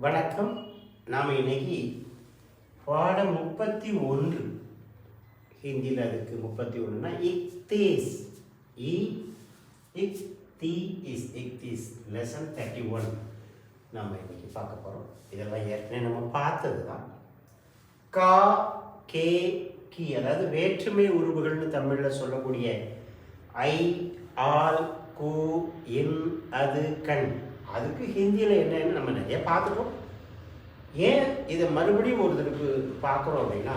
வணக்கம். நாம் இன்னைக்கு பாடம் 31 ஹிந்தியில் அதுக்கு 31னா இக்தீஸ் இக்தீஸ் லெசன் 31 நம்ம இன்னைக்கு பார்க்க போகிறோம். இதெல்லாம் ஏற்கனவே நம்ம பார்த்தது தான். கா கே கி அதாவது வேற்றுமை உருவுகள்னு தமிழில் சொல்லக்கூடிய ஐ ஆல் கு இன் அது கண், அதுக்கு ஹிந்தியில் என்னன்னு நம்ம நிறைய பார்த்துட்டோம். ஏன் இதை மறுபடியும் ஒருத்தருக்கு பார்க்குறோம் அப்படின்னா,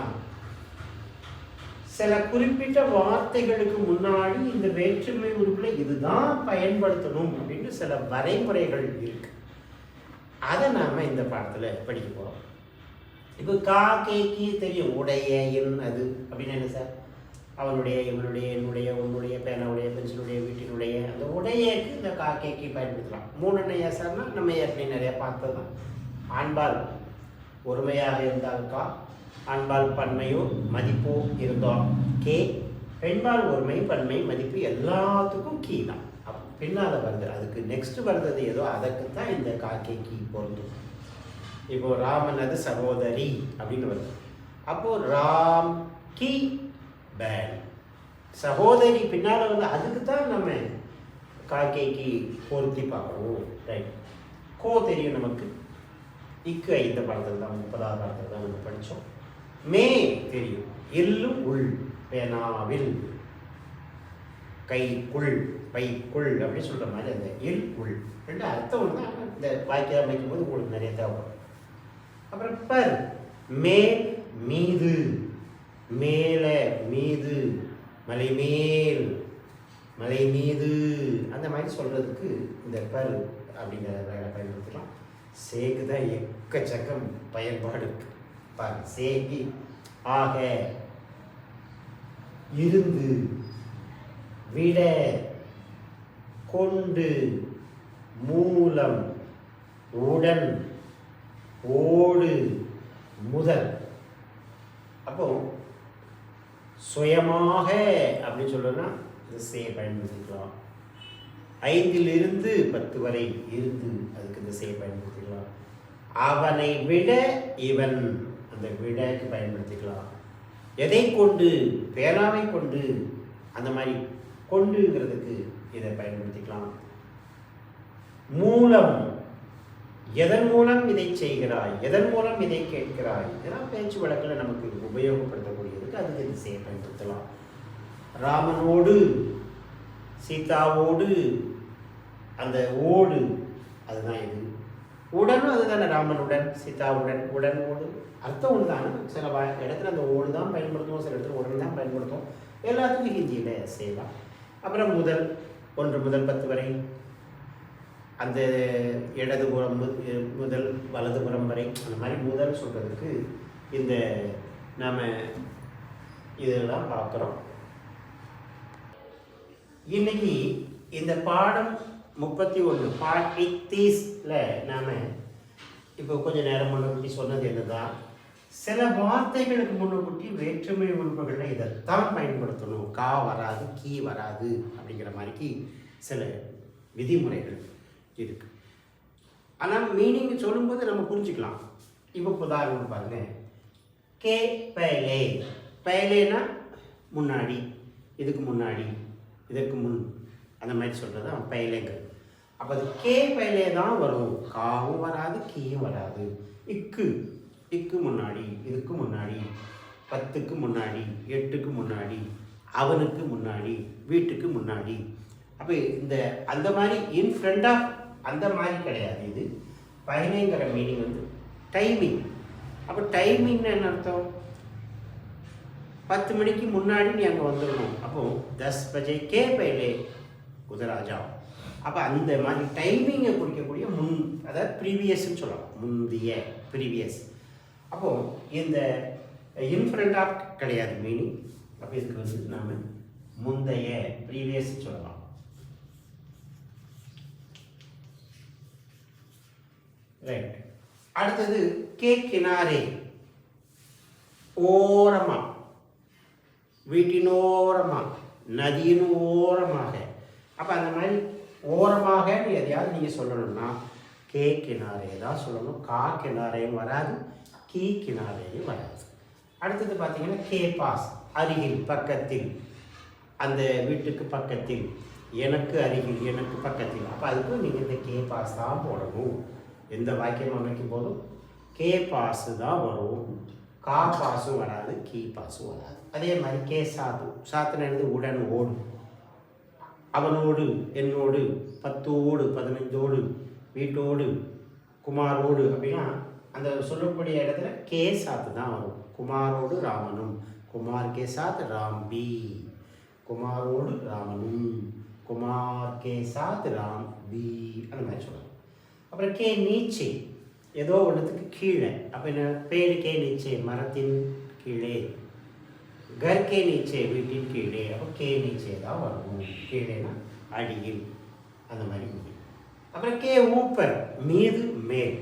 சில குறிப்பிட்ட வார்த்தைகளுக்கு முன்னாடி இந்த வேற்றுமை உறுப்பில் இதுதான் பயன்படுத்தணும் அப்படின்னு சில வரைமுறைகள் இருக்கு. அதை நாம் இந்த பாடத்தில் படிக்க போகிறோம். இப்போ கா கேக்கு தெரியும், உடைய என் அது அப்படின்னு என்ன சார், அவனுடைய இவனுடைய என்னுடைய உன்னுடைய பேனாவுடைய பென்சிலுடைய வீட்டினுடைய அந்த உடையக்கு இந்த கா கேக்கி பயன்படுத்தலாம். மூணுன்னையா சார்னா நம்ம ஏற்கனவே நிறையா பார்த்தது தான். ஆண்பால் ஒருமையாக இருந்தால் கா, ஆண்பால் பன்மையோ மதிப்போ இருந்தோம் கே, பெண்பால் ஒருமை பன்மை மதிப்பு எல்லாத்துக்கும் கீ தான். பின்னால் வருது, அதுக்கு நெக்ஸ்ட் வருது ஏதோ அதற்கு தான் இந்த கா கேக்கி பொருந்தும். இப்போ ராமன் அது சகோதரி அப்படின்னு வருது. அப்போது ராம் கி பேன், சகோதரி பின்னால் வந்து அதுக்கு தான் நம்ம காக்கைக்கு பொருத்தி பார்க்கணும். ரைட். கோ தெரியும் நமக்கு, இக்கு ஐந்த பாடத்தில் தான் 30வது பாடத்தில் தான் நம்ம படித்தோம். மே தெரியும், எல்லும் உள், பேனாவில் கைக்குள் பைக்குள் அப்படின்னு சொல்கிற மாதிரி அந்த எல் உள் ரெண்டு அர்த்தம் ஒன்று தான். இந்த வாக்கியம் அமைக்கும் போது உங்களுக்கு நிறைய தேவைப்படும். அப்புறம் பர், மேல் மீது, மேலே மீது, மலை மேல் மலை மீது, அந்த மாதிரி சொல்கிறதுக்கு இந்த பர் அப்படிங்கிற வேலை பயன்படுத்தலாம். சேக்கு தான் எக்கச்சக்கம் பயன்பாடு இருக்கு பாருங்க. சேகி ஆக, இருந்து, விட, கொண்டு, மூலம், உடன், ஓடு, முதல். அப்போ சுயமாக அப்படின்னு சொல்றோம்னா இந்த சே பயன்படுத்திக்கலாம். 5லிருந்து 10 வரை இருந்து, அதுக்கு இந்த சே பயன்படுத்திக்கலாம். அவனை விட இவன், அந்த விடக்கு பயன்படுத்திக்கலாம். எதை கொண்டு, பேனாவை கொண்டு, அந்த மாதிரி கொண்டுங்கிறதுக்கு இதை பயன்படுத்திக்கலாம். மூலம், எதன் மூலம் இதை செய்கிறாய், எதன் மூலம் இதை கேட்கிறாய், இதெல்லாம் பேச்சு வழக்கில் நமக்கு உபயோகப்படுத்தக்கூடியதுக்கு அதுக்கு இந்த செய்ய பயன்படுத்தலாம். ராமனோடு சீதாவோடு, அந்த ஓடு அதுதான் இது. உடனும் அதுதானே, ராமனுடன் சீதாவுடன், உடன் ஓடு அர்த்தம் ஒன்று தானே. சில இடத்துல அந்த ஓடு தான் பயன்படுத்துவோம், சில இடத்துல உடன் தான் பயன்படுத்துவோம். எல்லாத்துக்கும் ஹிந்தியில் செய்யலாம். அப்புறம் முதல், 1 முதல் 10 வரை, அந்த இடதுபுறம் முதல் வலதுபுறம் வரை, அந்த மாதிரி முதல் சொல்கிறதுக்கு இந்த நாம் இதெல்லாம் பார்க்குறோம். இன்னைக்கு இந்த பாடம் 31 பார்ட் 31ல் நாம் இப்போ கொஞ்சம் நேரம் முன்னுக்கூட்டி சொன்னது என்னதான், சில வார்த்தைகளுக்கு முன்னுக்கூட்டி வேற்றுமை உறுப்புகளில் இதைத்தான் பயன்படுத்தணும், கா வராது கீ வராது அப்படிங்கிற மாதிரிக்கு சில விதிமுறைகள் இருக்கு. ஆனால் மீனிங் சொல்லும்போது நம்ம புரிஞ்சுக்கலாம். இப்போ உதாரணம் பாருங்க, கே பைலே, பைலேனா முன்னாடி, இதுக்கு முன்னாடி, இதற்கு முன், அந்த மாதிரி சொல்கிறது தான் பைலேங்கிறது. அப்போ அது கே பைலே தான் வரும், காவும் வராது கீயும் வராது. இக்கு, இக்கு முன்னாடி, இதுக்கு முன்னாடி, 10க்கு முன்னாடி, 8க்கு முன்னாடி, அவனுக்கு முன்னாடி, வீட்டுக்கு முன்னாடி. அப்போ இந்த அந்த மாதிரி இன் ஃப்ரண்ட் ஆஃப் அந்த மாதிரி கிடையாது. இது பயணங்கிற மீனிங் வந்து டைமிங். அப்போ டைமிங்னு என்ன அர்த்தம், 10 மணிக்கு முன்னாடி நீ அங்கே வந்துடணும். அப்போது 10 பஜே கே பைலே குதராஜா. அப்போ அந்த மாதிரி டைமிங்கை குறிக்கக்கூடிய முன், அதாவது ப்ரீவியஸ்ன்னு சொல்லலாம், முந்தைய, ப்ரீவியஸ். அப்போது இந்த இன் ஃப்ரண்ட் ஆஃப் கிடையாது மீனிங். அப்போ இதுக்கு வந்து நாம் முந்தைய, ப்ரீவியஸ் சொல்லலாம். ரைட். அடுத்தது கே கினாரே, ஓரமா, வீட்டினோரமா, நதியின் ஓரமாக. அப்போ அந்த மாதிரி ஓரமாக எதையாவது நீங்கள் சொல்லணும்னா கே கினாரே தான் சொல்லணும். கா கினாரேயும் வராது, கீ கினாரேயும் வராது. அடுத்தது பார்த்தீங்கன்னா கே பாஸ், அருகில், பக்கத்தில், அந்த வீட்டுக்கு பக்கத்தில், எனக்கு அருகில், எனக்கு பக்கத்தில். அப்போ அதுக்கு நீங்கள் இந்த கே பாஸ் தான் போடணும். எந்த வாக்கியம் அமைக்கும் போதும் கே பாஸு தான் வரும், கா பாஸும் வராது, கீ பாஸும் வராது. அதே மாதிரி கே சாத்து, சாத்துனது உடன் ஓடு, அவனோடு, என்னோடு, 10ஓடு, 15ஓடு, வீட்டோடு, குமாரோடு அப்படின்னா அந்த சொல்லக்கூடிய இடத்துல கே சாத்து தான் வரும். குமாரோடு ராமனும், குமார் கே சாத் ராம் பி, குமாரோடு ராமனும், குமார் கே சாத் ராம் பி, அந்த மாதிரி சொல்லலாம். அப்புறம் கே நீச்சே, ஏதோ ஒன்றுத்துக்கு கீழே. அப்போ என்ன, பேடு கே நீச்சே, மரத்தின் கீழே, கர் கே நீச்சே, வீட்டின் கீழே. அப்போ கே நீச்சே தான் வரும். கீழேனா அடியில், அந்த மாதிரி முடியும். அப்புறம் கே ஊப்பர், மீது, மேல்,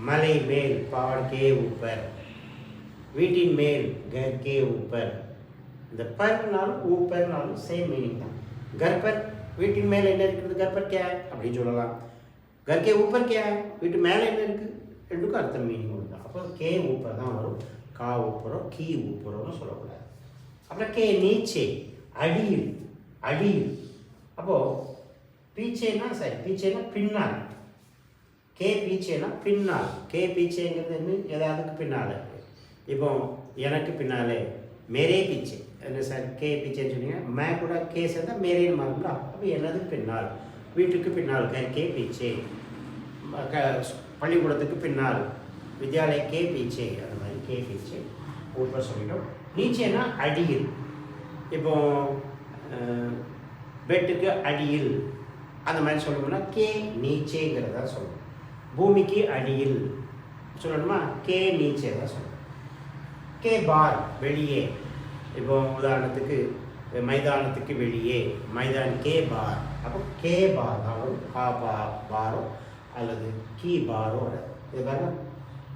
மலை மேல், பாட் கே ஊப்பர், வீட்டின் மேல், கர் கே ஊப்பர். இந்த பர்னாலும் ஊப்பர்னாலும் சேம் மீனிங் தான். கர்பர், வீட்டின் மேலே என்ன இருக்குது, கர்பர் கே அப்படின்னு சொல்லலாம். घर के ऊपर क्या है, வீட்டு மேலே என்ன இருக்குது, ரெண்டுக்கும் அர்த்தம் மீனிங் உண்டு. அப்போ கே ஊப்பர் தான் வரும், கா ஊப்பரோ கீ ஊப்பரோன்னு சொல்லக்கூடாது. அப்புறம் கே நீச்சே, அடியில், அடியில். அப்போது பீச்சேனா சரி, பீச்சேனா பின்னால், கே பீச்சேனா பின்னால். கே பீச்சேங்கிறது என்ன, எதாவதுக்கு பின்னால். இப்போ எனக்கு பின்னாலே மேரே பீச்சே என்ன சார், கே பீச்சேன்னு சொன்னீங்க, மே கூட கே சேர்ந்தா மேரேன்னு மாறுங்களா. அப்போ எனது பின்னால், வீட்டுக்கு பின்னால், கே கே பீச்சே, பள்ளிக்கூடத்துக்கு பின்னால், வித்யாலய கே பீச்சே, அந்த மாதிரி கே பீச்சே ஊப்பர் சொல்லிட்டோம். நீச்சேனா அடியில், இப்போ பெட்டுக்கு அடியில் அந்த மாதிரி சொல்லணும்னா கே நீச்சேங்கிறதா சொல்லணும். பூமிக்கு அடியில் சொல்லணுமா, கே நீச்சே தான் சொல்லணும். கே பார், வெளியே. இப்போ உதாரணத்துக்கு மைதானத்துக்கு வெளியே, மைதான் கே பார். அப்போ கே பார் தான் வரும், கா பாரோ அல்லது கீ பாரோ வராது. இது பாருங்க,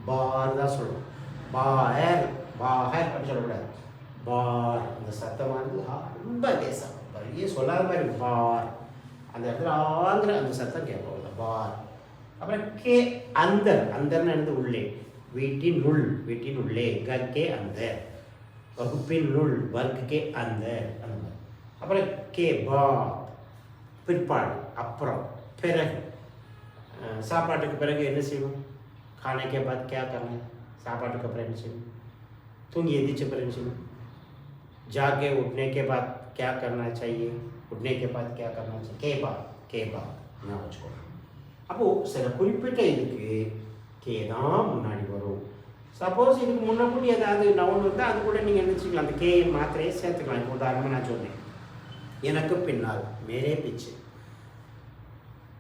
பார் தான் சொல்லணும். பார், பார் அப்படின்னு சொல்லக்கூடாது. பார், அந்த சத்தமானது ரொம்ப லேசாக பெரிய சொல்லாத மாதிரி பார், அந்த இடத்துல ஆங்கிற அந்த சத்தம் கேட்போம், பார். அப்புறம் கே அந்தர், அந்தர்னு என்னது உள்ளே, வீட்டின் உள், வீட்டின் உள்ளே, கே அந்தர், வகுப்பின் உள், வர்க்கே அந்தர், அந்த மாதிரி. அப்புறம் கே பா, பிற்பாடு, அப்புறம், பிறகு. சாப்பாட்டுக்கு பிறகு என்ன செய்வோம், खाने के बाद क्या करना है, சாப்பாட்டுக்கு அப்புறம் என்ன செய்வோம், தூங்கி எந்திரிச்ச பிறகு என்ன செய்வோம், जाके उठने के बाद क्या करना चाहिए, उठने के बाद क्या करना चाहिए, के बाद நான் வச்சுக்கோங்க. அப்போது சில குறிப்பிட்ட இதுக்கு கே தான் முன்னாடி வரும். சப்போஸ் இதுக்கு முன்னாடி ஏதாவது நவுன் வந்து அது கூட நீங்கள் என்ன வச்சுக்கலாம், அந்த கே மாத்திரையே சேர்த்துக்கலாம். இப்போ உதாரணமாக நான் சொன்னேன், எனக்கு பின்னால், மேரே பிச்சு,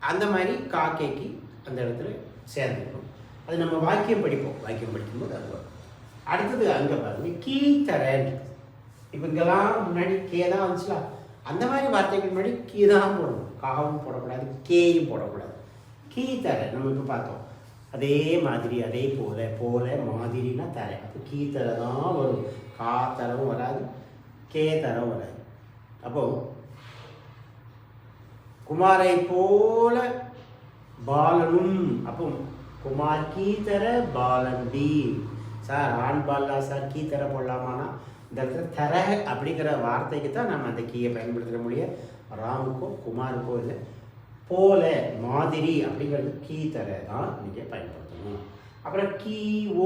அந்த மாதிரி காக்கைக்கு அந்த இடத்துல சேர்ந்துக்கணும். அது நம்ம வாக்கியம் படிப்போம், வாக்கியம் படிக்கும்போது அது வரும். அடுத்தது அங்கே பாருங்க, கீ தரேன். இப்போ இங்கெல்லாம் முன்னாடி கே தான் வந்துச்சுலாம், அந்த மாதிரி வார்த்தைகள் முன்னாடி கீ தான் போடணும். காவும் போடக்கூடாது, கேயும் போடக்கூடாது. கீ தர நம்ம இப்போ பார்த்தோம், அதே மாதிரி, அதே போல, போல மாதிரினா தர. அப்போ கீ தர தான் வரும், கா தரவும் வராது, கே தரம் வராது. அப்போது குமாரை போல பாலனும், அப்போ குமார் கீ தர பாலன் பி. சார் ஆண் பாலா சார் கீ தர போடலாமான்னா இந்த இடத்துல தர அப்படிங்கிற வார்த்தைக்கு தான் நம்ம அந்த கீயை பயன்படுத்துகிற முடியும். ராமுக்கோ குமாருக்கோ இல்லை. போல மாதிரி அப்படிங்கிறது கீ தர தான் நீங்கள் பயன்படுத்தணும். அப்புறம் கீ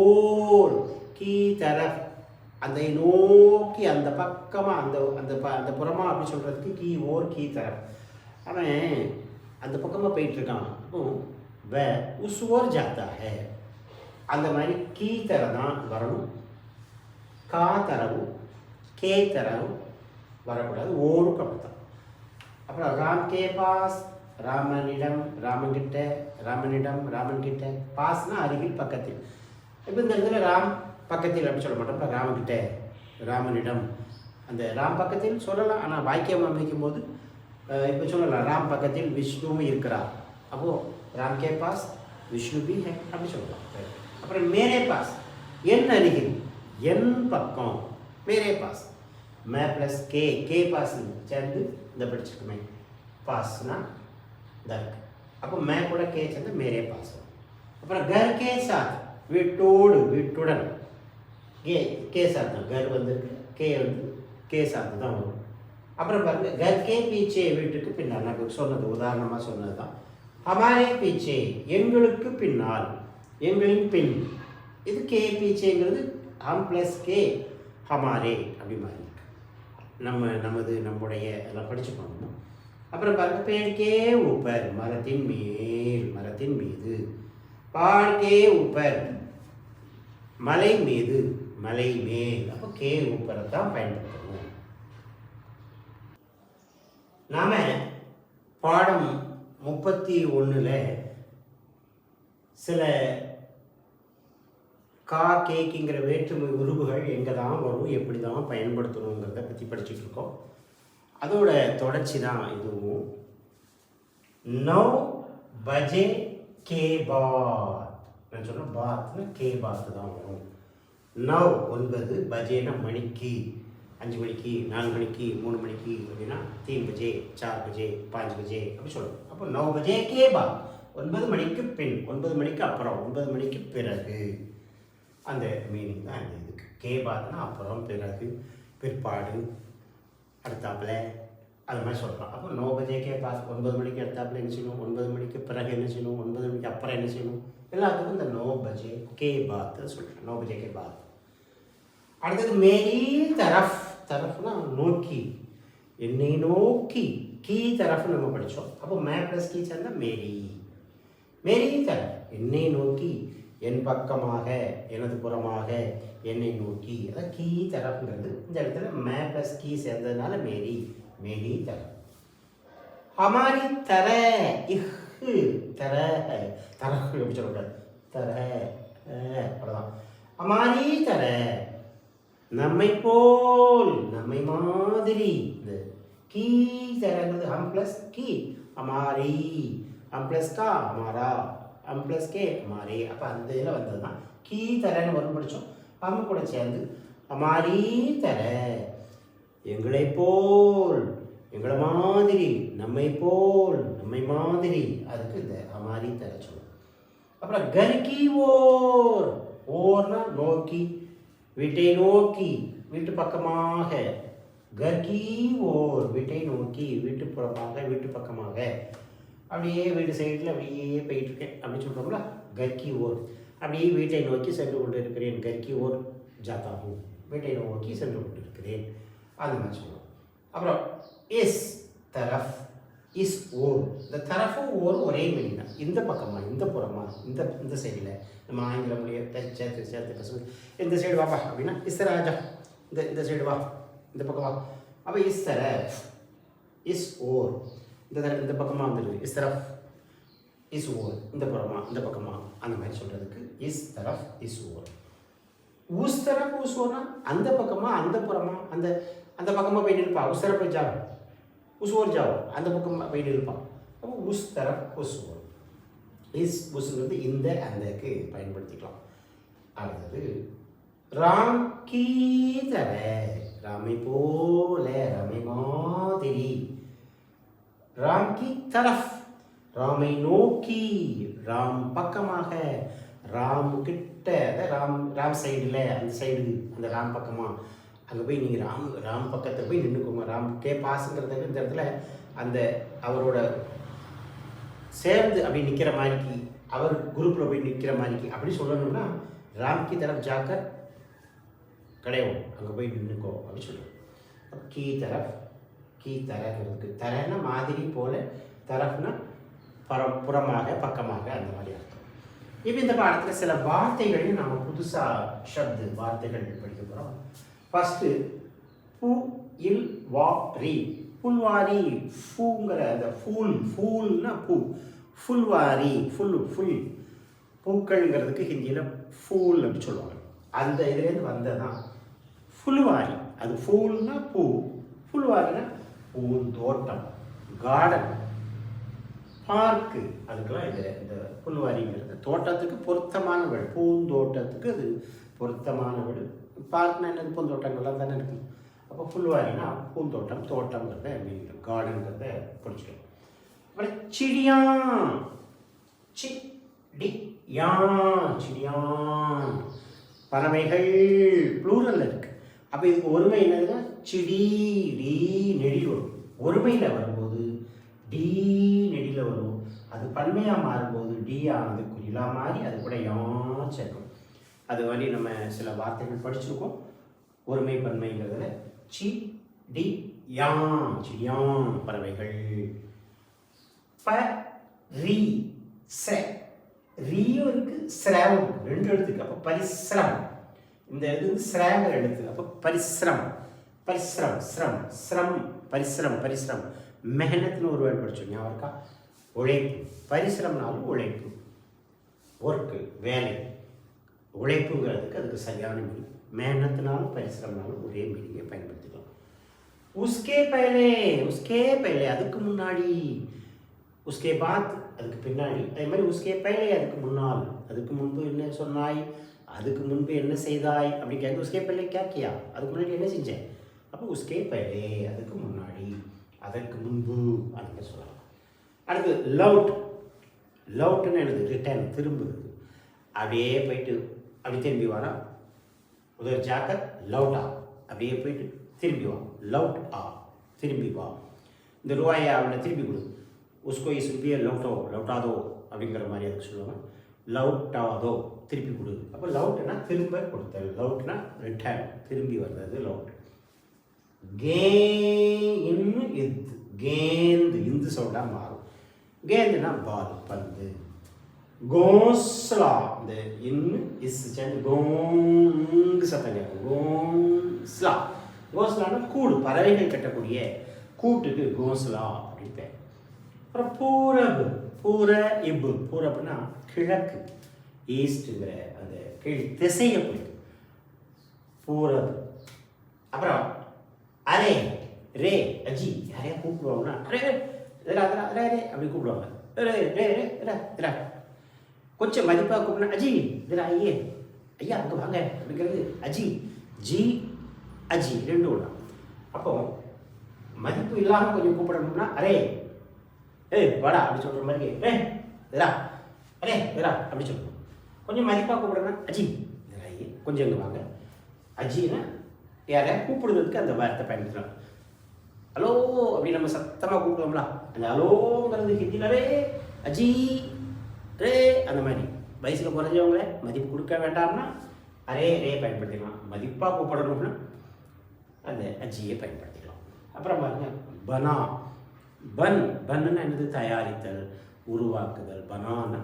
ஓர், கீ தர, அந்த நோக்கி, அந்த பக்கமாக, அந்த அந்த அந்த புறமா அப்படி சொல்கிறதுக்கு கீ ஓர் கீ தர. அவன் அந்த பக்கமாக போயிட்டுருக்கான், அப்போ வே உஸ் ஓர் ஜாத்தா ஹே, அந்த மாதிரி கீ தர தான் வரணும். கா தரவும் கே தரவும் வரக்கூடாது, ஓருக்கு அப்படித்தான். அப்புறம் ராம் கே பாஸ், ராமனிடம், ராமன்கிட்ட, ராமனிடம், ராமன்கிட்ட. பாஸ்னா அருகில், பக்கத்தில். இப்போ இந்த இடத்துல ராம் பக்கத்தில் அப்படி சொல்ல மாட்டோம், ராமன்கிட்ட, ராமனிடம். அந்த ராம் பக்கத்தில் சொல்லலாம், ஆனால் வாக்கியம் அமைக்கும் போது இப்போ சொல்லலாம், ராம் பக்கத்தில் விஷ்ணுவும் இருக்கிறார். அப்போது ராம் கே பாஸ் விஷ்ணு பி ஹே அப்படி சொல்லலாம். அப்புறம் மேரே பாஸ், என் அருகில், என் பக்கம், மேரே பாஸ். மே ப்ளஸ் கே, கே பாஸ் சேர்ந்து இந்த படிச்சுக்குமே, பாஸ்னா தர்க், அப்போ மே கூட கே சேர்ந்து மேரே பாஸ் வரும். அப்புறம் கர் கே சாத் வீட்டோடு வீட்டுடன் கே சாத் தான் கர் வந்திருக்கு, கே வந்து கே சாத்து தான் வரும். அப்புறம் பாருங்க கர் கே பீச்சே வீட்டுக்கு பின்னால் நான் சொன்னது உதாரணமாக சொன்னது தான். ஹமாரே பீச்சே எங்களுக்கு பின்னால், எங்களின் பின். இது கே பீச்சேங்கிறது ஹம் ப்ளஸ் கே ஹமாரே அப்படி மாதிரி இருக்கு. நம்முடைய எல்லாம் படிச்சு பண்ணணும். அப்புறம் பாருங்க பேட்கே ஊப்பர் மரத்தின் மேல், மரத்தின் மீது. பாட்கே ஊப்பர் மலை மீது, மலை மேல். அப்போ கே ஊப்பரை தான் பயன்படுத்தணும். நாம பாடம் 31 சில கா கேக்குங்கிற வேற்றுமை உருவுகள் எங்கே தான் வரும், எப்படி தான் பயன்படுத்தணுங்கிறத பற்றி படிச்சுட்டு இருக்கோம். அதோட தொடர்ச்சி தான் இதுவும். 9 பஜே கே பாத். நான் சொன்ன பாத்னா கே பாத்து தான் வரும். 9 பஜேனா மணிக்கு, 5 மணிக்கு, 4 மணிக்கு, 3 மணிக்கு அப்படின்னா 3 பஜே, 4 பஜே, 5 பஜே அப்படி சொல்லணும். அப்போ 9 பஜே கே பாத் 9 மணிக்கு பின், 9 மணிக்கு அப்புறம், 9 மணிக்கு பிறகு. அந்த மீனிங் தான் இந்த இதுக்கு. கே பாத்னா அப்புறம், பிறகு, பிற்பாடு, அடுத்தாப்புல அது மாதிரி சொல்லலாம். அப்போ 9 பஜே கே பாத் 9 மணிக்கு அடுத்தாப்புல என்ன செய்யணும், 9 மணிக்கு பிறகு என்ன செய்யணும், 9 மணிக்கு அப்புறம் என்ன செய்யணும், எல்லாத்துக்கும் இந்த 9 பஜே கே பாத் சொல்கிறேன். 9 பஜே கே பாத். அடுத்தது மேரி தரஃப். தரஃப்னா நோக்கி, என்னை நோக்கி. கீ தரஃப் நம்ம படித்தோம். அப்போ மே ப்ளஸ் கீ சேர்ந்தா மேரி. மேரி தரஃப் என்னை நோக்கி, என் பக்கமாக, எனது புறமாக, என்னை நோக்கி. அதான் கீ தரப்புங்கிறது. இந்த இடத்துல மே ப்ளஸ் கீ சேர்ந்ததுனால மேரி, மேரி தரப். ஹமாரி தர இஹ் தர தர எப்படி சொல்லக்கூடாது, தர அவ்வளோதான். ஹமாரி தர நம்மை போல், நம்மை மாதிரி. இந்த கீ தரங்கிறது ஹம் ப்ளஸ் கீ, ஹமாரி, ஹம் ப்ளஸ் கா ஹமாரா, ஹம் ப்ளஸ் கே ஹமாரே. அப்போ அந்த இதில் வந்தது தான் கீ தரன்னு வரும் படித்தோம். ஹம் கூட சேர்ந்து ஹமாரி தர எங்களை போல், எங்களை மாதிரி, நம்மை போல், நம்மை மாதிரி. அதுக்கு இந்த ஹமாரி தர சொல்லும். அப்புறம் கர்கி ஓர். ஓர்னா நோக்கி, வீட்டை நோக்கி, வீட்டு பக்கமாக. கர்கி ஓர் வீட்டை நோக்கி, வீட்டு புறமாக, வீட்டு பக்கமாக. அப்படியே வீட்டு சைடில் அப்படியே போயிட்டுருக்கேன் அப்படின்னு சொல்கிறோம்ல, கர்கி ஓர். அப்படியே வீட்டை நோக்கி சென்று கொண்டு இருக்கிறேன். கர்கி ஓர் ஜாத்தாகும், வீட்டை நோக்கி சென்று கொண்டு இருக்கிறேன். அது மாதிரி சொல்லுவோம். அப்புறம் இஸ் தரஃப், இஸ் ஓர். இந்த தரஃபும் ஓரும் ஒரே மீனிங் தான். இந்த பக்கமா, இந்த புறமா, இந்த சைடில் நம்ம ஆங்கில மொழியை சேர்த்து சேர்த்து பேசுவோம். இந்த சைடு வாப்பா அப்படின்னா இஸ் ராஜா, இந்த சைடு வா, இந்த பக்கம் வா. அப்போ இஸ் தரஃப், இஸ் ஓர். இந்த பக்கமாக வந்துடுது இஸ் தரஃப், இஸ் ஓர். இந்த புறமா, இந்த பக்கமா, அந்த மாதிரி சொல்கிறதுக்கு இஸ் தரஃப், இஸ் ஓர். உஸ் தரஃப், உஸ் ஓர்னா அந்த பக்கமா, அந்த புறமா, அந்த பக்கமாக போய் நிற்பா. உஸ் தரஃப் போய் ஜாவ், உஸ் ஓர் ஜாவ், அந்த பக்கமாக போய் நிற்பான். அப்போ உஸ் தரஃப், உஸ் ஓர். இஸ் உஸ்ங்கிறது இந்த அந்தக்கு பயன்படுத்திக்கலாம். அடுத்தது ராம் கீ தர, ராமை போல, ராமை மாதிரி. ராம் கி தரஃப், ராமை நோக்கி, ராம் பக்கமாக, ராம் கிட்ட, ராம் சைடில், அந்த சைடு, அந்த ராம் பக்கமாக அங்கே போய் நீங்கள் ராம் பக்கத்தில் போய் நின்றுக்கோங்க. ராம் கே பாஸுங்கிறதுக்கு இந்த இடத்துல அந்த அவரோட சேர்ந்து அப்படி நிற்கிற மாதிரிக்கு, அவர் குரூப்பில் போய் நிற்கிற மாதிரிக்கு அப்படி சொல்லணும்னா ராம் கி தரஃப் ஜாக்கர் கிடையாது, அங்கே போய் நின்றுக்கோ அப்படின்னு சொல்லுவோம். கீ தரஃப், கீ தரங்கிறதுக்கு தரன்னா மாதிரி போல, தரஃப்னா புறமாக, பக்கமாக, அந்த மாதிரி அர்த்தம். இப்போ இந்த பாடத்தில் சில வார்த்தைகளையும் நம்ம புதுசாக ஷப்து வார்த்தைகள் படிக்க போகிறோம். ஃபஸ்ட்டு பூ இல் வா ரி, புல்வாரி. ஃபூங்கிற அந்த ஃபூல்னா பூ, ஃபுல்வாரி, ஃபுல் பூக்கள்ங்கிறதுக்கு ஹிந்தியில் ஃபூல் அப்படின்னு சொல்லுவாங்க. அந்த இதுலேருந்து வந்ததான் ஃபுல்வாரி. அது ஃபூல்னா பூ, ஃபுல்வாரினா பூந்தோட்டம், கார்டன், பார்க்கு. அதுக்கெல்லாம் இந்த புல்வாரிங்கிறது தோட்டத்துக்கு பொருத்தமான வீடு, பூந்தோட்டத்துக்கு அது பொருத்தமான வீடு. பார்க்னா என்னது, பூந்தோட்டங்கள்லாம் தானே இருக்கும். அப்போ புல்வாரினா பூந்தோட்டம், தோட்டங்கிறத மீன், கார்டனுங்கிறத பிடிச்சிடும். அப்புறம் சிடியான், சி டி யான், சிடியான். பறவைகள் ப்ளூரல் இருக்கு. அப்போ இதுக்கு ஒருமை என்னதுன்னா சிடி டி நெடில் வரும். ஒருமையில் வரும்போது டி நெடியில் வரும். அது பன்மையாக மாறும்போது டி ஆனது குறிலா மாறி அது கூட யான் சேர்க்கும். அது மாதிரி நம்ம சில வார்த்தைகள் படிச்சிருக்கோம். ஒருமை பன்மைங்கிறதுல சி டி யான், சிடியான் பறவைகள். ப ரி ச, ரீயும் இருக்கு சிரமும் இருக்கு, ரெண்டு எழுத்துக்கு. அப்போ பரிசிரம், இந்த இது சிரங்கிற எழுத்து. அப்போ பரிசிரம், பரிசிரம், சிரம், சிரம், பரிசிரம், பரிசிரம். மெஹனத்னு ஒரு வேர்டு படிச்சோம், ஞாபகம் இருக்கா? உழைப்பு. பரிசிரம்னாலும் உழைப்பு, ஒர்க்கு, வேலை. உழைப்புங்கிறதுக்கு அதுக்கு சரியான மீனிங். மெஹனத்னாலும் பரிசிரம்னாலும் ஒரே மீனிங்கை பயன்படுத்திக்கலாம். உஸ்கே பஹலே, உஸ்கே பஹலே அதுக்கு முன்னாடி, உஸ்கே பாத் அதுக்கு பின்னாடி. அதே மாதிரி உஸ்கே பஹலே அதுக்கு முன்னால், அதுக்கு முன்பு என்ன சொன்னாய், அதுக்கு முன்பு என்ன செய்தாய் அப்படி கேட்க உஸ்கே பஹலே கே கியா, அதுக்கு முன்னாடி என்ன செஞ்சேன். அப்போ உஸ்கே பஹலே அதுக்கு முன்னாடி, அதற்கு முன்பு அப்படின்னு சொல்லலாம். அடுத்து லவுட், லவுட்னு எழுது ரிட்டர்ன், திரும்புது. அப்படியே போயிட்டு அப்படி திரும்பி வரா. உதர் ஜாக்கர் லவுட் ஆ, அப்படியே போயிட்டு திரும்பி வா. லவுட் ஆ, திரும்பி வா. இந்த ரூபாயை அவனை திருப்பி கொடு. உஸ்கோ இஸ் ருபியை லவுட்டோ, லவுட்டாதோ அப்படிங்கிற மாதிரி அதுக்கு சொல்லுவாங்க. லவுட்டாதோ, திருப்பி கொடு. அப்போ லவுட்னா திரும்ப கொடுத்தல், லவுட்னா ரிட்டர்ன், திரும்பி வர்றது லவுட். கே இன்னு இத்து, கேந்து இந்து சவுண்டாக மாறும். கேந்துனா பால், பந்து. கோஸ்லா, இந்த இன்னு இஸ் சேர்ந்து கோங்கு சத்தம் கேட்கும். கோஸ்லா, கோஸ்லான்னா கூடு, பறவைகள் கட்டக்கூடிய கூட்டுக்கு கோஸ்லா அப்படின்னு பேர். அப்புறம் பூரபு, பூர இப்பு, பூரப்புனா கிழக்கு, ஈஸ்ட்டுங்கிற அந்த கீழ் திசையை குறிக்கும் பூரபு. அப்புறம் அரே, ரே, அஜி, யாரையா கூப்பிடுவாங்கன்னா அரே ரே அப்படி கூப்பிடுவாங்க. ரே ரே ரே, கொஞ்சம் மதிப்பாக கூப்பிடணும். அஜி இதரா, ஐயே ஐயா அங்கே வாங்க அப்படிங்கிறது அஜி. ஜி அஜி ரெண்டு ஒன்றா. அப்போ மதிப்பு இல்லாமல் கொஞ்சம் கூப்பிடணும்னா அரே, ஏய் வாடா அப்படி சொல்கிற மாதிரி, இதரா அரே இதரா அப்படி சொல்லணும். கொஞ்சம் மதிப்பாக கூப்பிடணும்னா அஜி இதரா, ஐயே கொஞ்சம் இங்கே வாங்க. அஜின்னா யாரையா கூப்பிடுறதுக்கு அந்த வார்த்தை பயன்படுத்தலாம். ஹலோ அப்படின்னு நம்ம சத்தமாக கூப்பிடுவோம்ல, அந்த ஹலோங்கிறது ஹிந்தியில் ரே அஜி ரே, அந்த மாதிரி. வயசில் குறைஞ்சவங்கள மதிப்பு கொடுக்க வேண்டாம்னா அரே ரே பயன்படுத்திக்கலாம். மதிப்பாக கூப்பிடணும்னா அந்த அஜியை பயன்படுத்திக்கலாம். அப்புறம் பாருங்க பனா, பன், பன்னுன்னா என்னது, தயாரித்தல், உருவாக்குதல். பனானா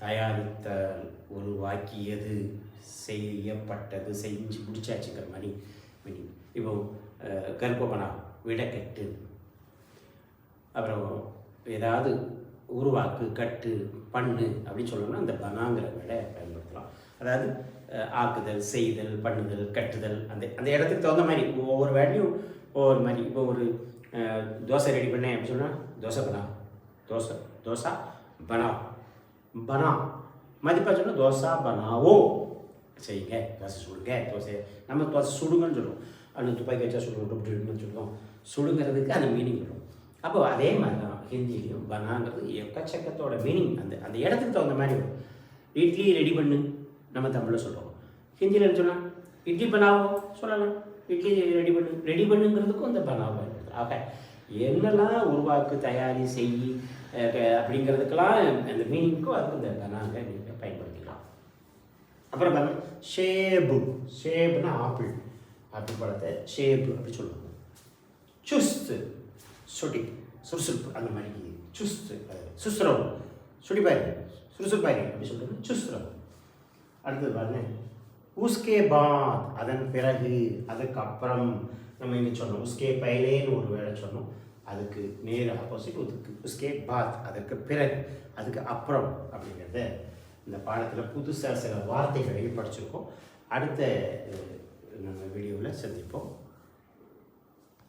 தயாரித்தல், உருவாக்கியது, செய்யப்பட்டது, செஞ்சு முடிச்சாச்சுங்கிற மாதிரி மீனிங். இப்போ கர்ப்பபனா விடக்கட்டு. அப்புறம் ஏதாவது உருவாக்கு, கட்டு, பண்ணு அப்படின்னு சொல்லணும்னா அந்த பனாங்கிற விட பயன்படுத்தலாம். அதாவது ஆக்குதல், செய்தல், பண்ணுதல், கட்டுதல், அந்த அந்த இடத்துக்கு தகுந்த மாதிரி ஒவ்வொரு வேலையும் ஒவ்வொரு மாதிரி. இப்போ ஒரு தோசை ரெடி பண்ணேன் அப்படின்னு சொன்னால் தோசை பனா, தோசை தோசா பனா, பனா மதிப்பாக சொன்னால் தோசா பனாவோ, செய்யுங்க தோசை சுடுங்க. தோசை நம்ம தோசை சுடுங்கன்னு சொல்லுவோம், அது துப்பாக்கி வச்சா சுடுவோம் சொல்லுவோம். சுடுங்கிறதுக்கு அந்த மீனிங் வரும். அப்போ அதே மாதிரி தான் ஹிந்திலையும் பனாங்கிறது எக்கச்சக்கத்தோட மீனிங் அந்த அந்த இடத்துக்கு தகுந்த மாதிரி வரும். இட்லி ரெடி பண்ணு நம்ம தமிழில் சொல்லுவோம். ஹிந்தியில் சொன்னால் இட்லி பனாவோ சொல்லலாம். இட்லி ரெடி பண்ணு, ரெடி பண்ணுங்கிறதுக்கும் அந்த பனாவை பயன்படுத்துகிறோம். ஆக என்னெல்லாம் உருவாக்கு, தயாரி, செய் அப்படிங்கிறதுக்கெல்லாம் அந்த மீனிங்க்கும் அதுக்கு இந்த பனாங்க நீங்கள் பயன்படுத்திக்கலாம். அப்புறம் பாருங்க ஷேபு, ஷேப்னா ஆப்பிள், ஆப்பிள் பழத்தை ஷேபு அப்படி சொல்லுவாங்க. சுஸ்து, சுடி, சுறுசுறுப்பு, அந்த மாதிரி. சுஸ்து, சுஸ்ரவு, சுடிப்பாரி, சுறுசுறுப்பாரி அப்படி சொல்கிறது சுஸ்ரவு. அடுத்தது பாருங்க உஸ்கே பாத், அதன் பிறகு, அதுக்கு அப்புறம். நம்ம இங்கே சொன்னோம் உஸ்கே பைலேன்னு ஒரு வேலை சொன்னோம், அதுக்கு நேர் ஆப்போசிட் உஸ்கே பாத், அதற்கு பிறகு, அதுக்கு அப்புறம் அப்படிங்கிறத இந்த பாடத்தில் புதுசாக சில வார்த்தைகளையும் படிச்சிருக்கோம். அடுத்த நம்ம வீடியோவில் சந்திப்போம்.